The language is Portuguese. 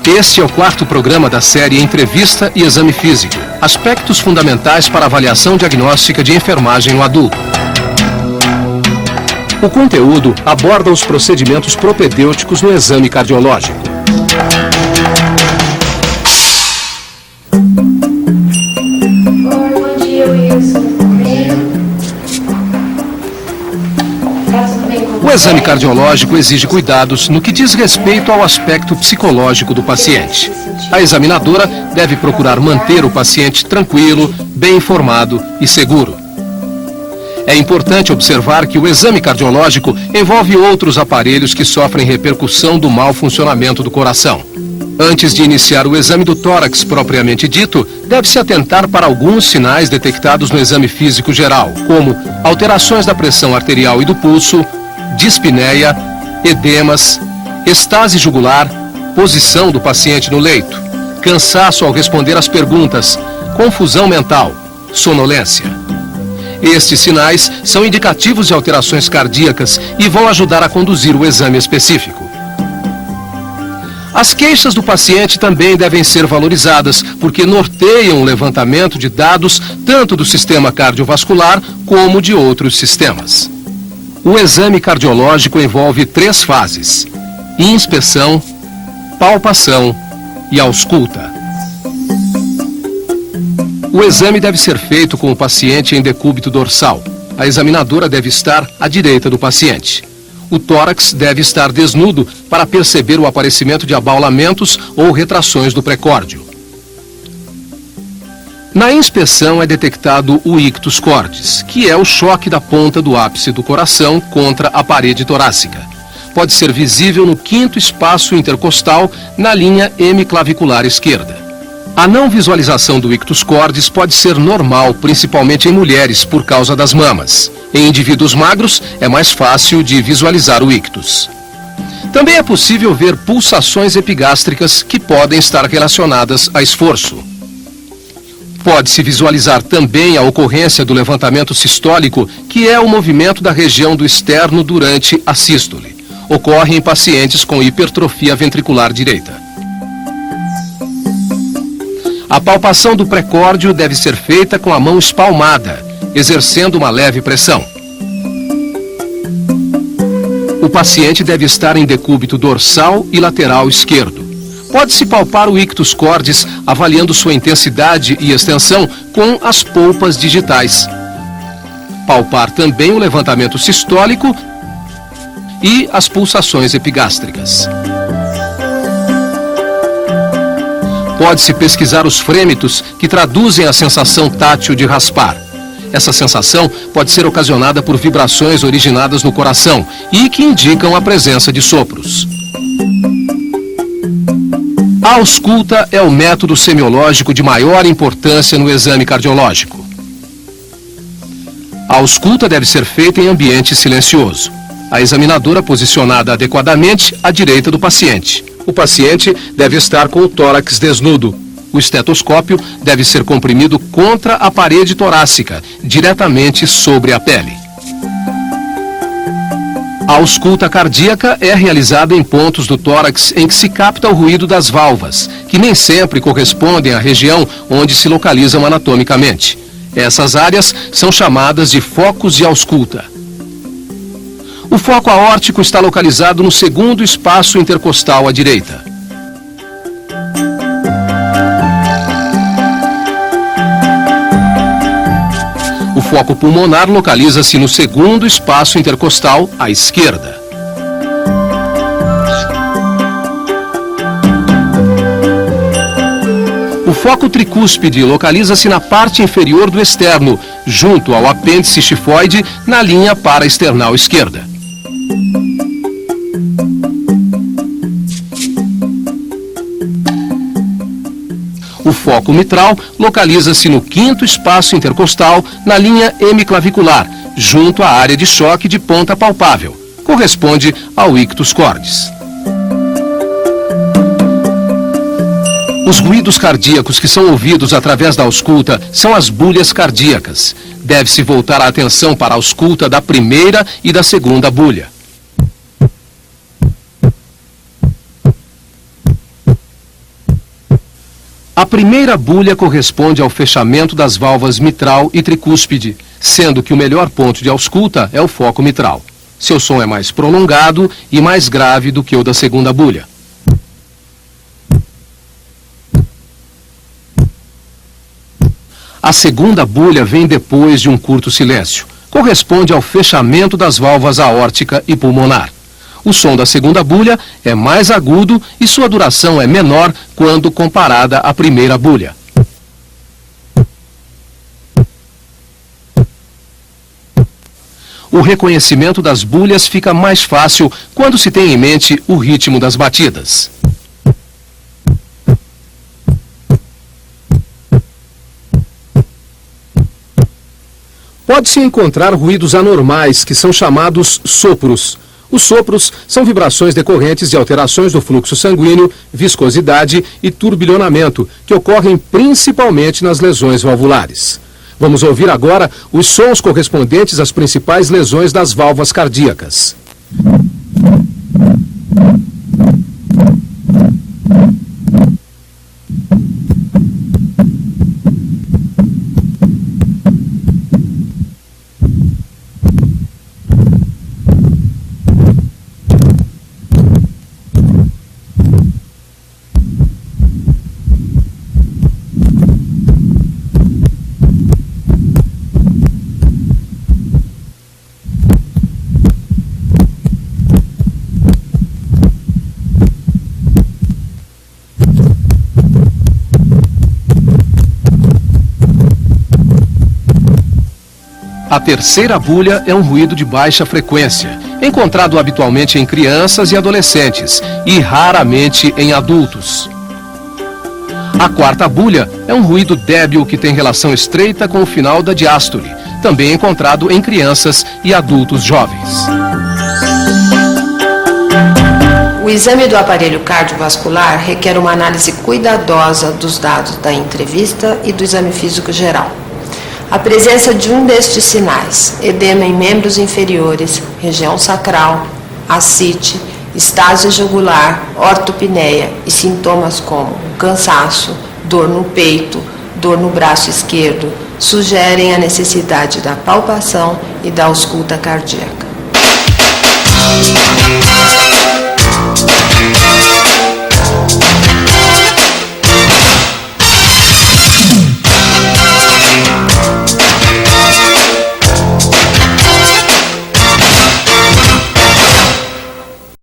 Este é o 4º programa da série Entrevista e Exame Físico. Aspectos fundamentais para a avaliação diagnóstica de enfermagem no adulto. O conteúdo aborda os procedimentos propedêuticos no exame cardiológico. Bom dia, Wilson. O exame cardiológico exige cuidados no que diz respeito ao aspecto psicológico do paciente. A examinadora deve procurar manter o paciente tranquilo, bem informado e seguro. É importante observar que o exame cardiológico envolve outros aparelhos que sofrem repercussão do mau funcionamento do coração. Antes de iniciar o exame do tórax propriamente dito, deve-se atentar para alguns sinais detectados no exame físico geral, como alterações da pressão arterial e do pulso, dispneia, edemas, estase jugular, posição do paciente no leito, cansaço ao responder às perguntas, confusão mental, sonolência. Estes sinais são indicativos de alterações cardíacas e vão ajudar a conduzir o exame específico. As queixas do paciente também devem ser valorizadas, porque norteiam o levantamento de dados tanto do sistema cardiovascular como de outros sistemas. O exame cardiológico envolve 3 fases: inspeção, palpação e ausculta. O exame deve ser feito com o paciente em decúbito dorsal. A examinadora deve estar à direita do paciente. O tórax deve estar desnudo para perceber o aparecimento de abaulamentos ou retrações do precórdio. Na inspeção é detectado o ictus cordis, que é o choque da ponta do ápice do coração contra a parede torácica. Pode ser visível no 5º espaço intercostal, na linha hemiclavicular esquerda. A não visualização do ictus cordis pode ser normal, principalmente em mulheres, por causa das mamas. Em indivíduos magros, é mais fácil de visualizar o ictus. Também é possível ver pulsações epigástricas que podem estar relacionadas a esforço. Pode-se visualizar também a ocorrência do levantamento sistólico, que é o movimento da região do externo durante a sístole. Ocorre em pacientes com hipertrofia ventricular direita. A palpação do precórdio deve ser feita com a mão espalmada, exercendo uma leve pressão. O paciente deve estar em decúbito dorsal e lateral esquerdo. Pode-se palpar o ictus cordis avaliando sua intensidade e extensão com as polpas digitais. Palpar também o levantamento sistólico e as pulsações epigástricas. Pode-se pesquisar os frêmitos, que traduzem a sensação tátil de raspar. Essa sensação pode ser ocasionada por vibrações originadas no coração e que indicam a presença de sopros. A ausculta é o método semiológico de maior importância no exame cardiológico. A ausculta deve ser feita em ambiente silencioso. A examinadora posicionada adequadamente à direita do paciente. O paciente deve estar com o tórax desnudo. O estetoscópio deve ser comprimido contra a parede torácica, diretamente sobre a pele. A ausculta cardíaca é realizada em pontos do tórax em que se capta o ruído das válvulas, que nem sempre correspondem à região onde se localizam anatomicamente. Essas áreas são chamadas de focos de ausculta. O foco aórtico está localizado no 2º espaço intercostal à direita. O foco pulmonar localiza-se no 2º espaço intercostal à esquerda. O foco tricúspide localiza-se na parte inferior do externo, junto ao apêndice xifoide, na linha paraesternal esquerda. O foco mitral localiza-se no 5º espaço intercostal, na linha hemiclavicular, junto à área de choque de ponta palpável. Corresponde ao ictus cordis. Os ruídos cardíacos que são ouvidos através da ausculta são as bulhas cardíacas. Deve-se voltar a atenção para a ausculta da primeira e da segunda bulha. A primeira bulha corresponde ao fechamento das válvulas mitral e tricúspide, sendo que o melhor ponto de ausculta é o foco mitral. Seu som é mais prolongado e mais grave do que o da segunda bulha. A segunda bulha vem depois de um curto silêncio. Corresponde ao fechamento das válvulas aórtica e pulmonar. O som da segunda bulha é mais agudo e sua duração é menor quando comparada à primeira bulha. O reconhecimento das bulhas fica mais fácil quando se tem em mente o ritmo das batidas. Pode-se encontrar ruídos anormais, que são chamados sopros. Os sopros são vibrações decorrentes de alterações do fluxo sanguíneo, viscosidade e turbilhonamento, que ocorrem principalmente nas lesões valvulares. Vamos ouvir agora os sons correspondentes às principais lesões das válvulas cardíacas. A terceira bulha é um ruído de baixa frequência, encontrado habitualmente em crianças e adolescentes e raramente em adultos. A quarta bulha é um ruído débil que tem relação estreita com o final da diástole, também encontrado em crianças e adultos jovens. O exame do aparelho cardiovascular requer uma análise cuidadosa dos dados da entrevista e do exame físico geral. A presença de um destes sinais, edema em membros inferiores, região sacral, ascite, estase jugular, ortopneia e sintomas como cansaço, dor no peito, dor no braço esquerdo, sugerem a necessidade da palpação e da ausculta cardíaca.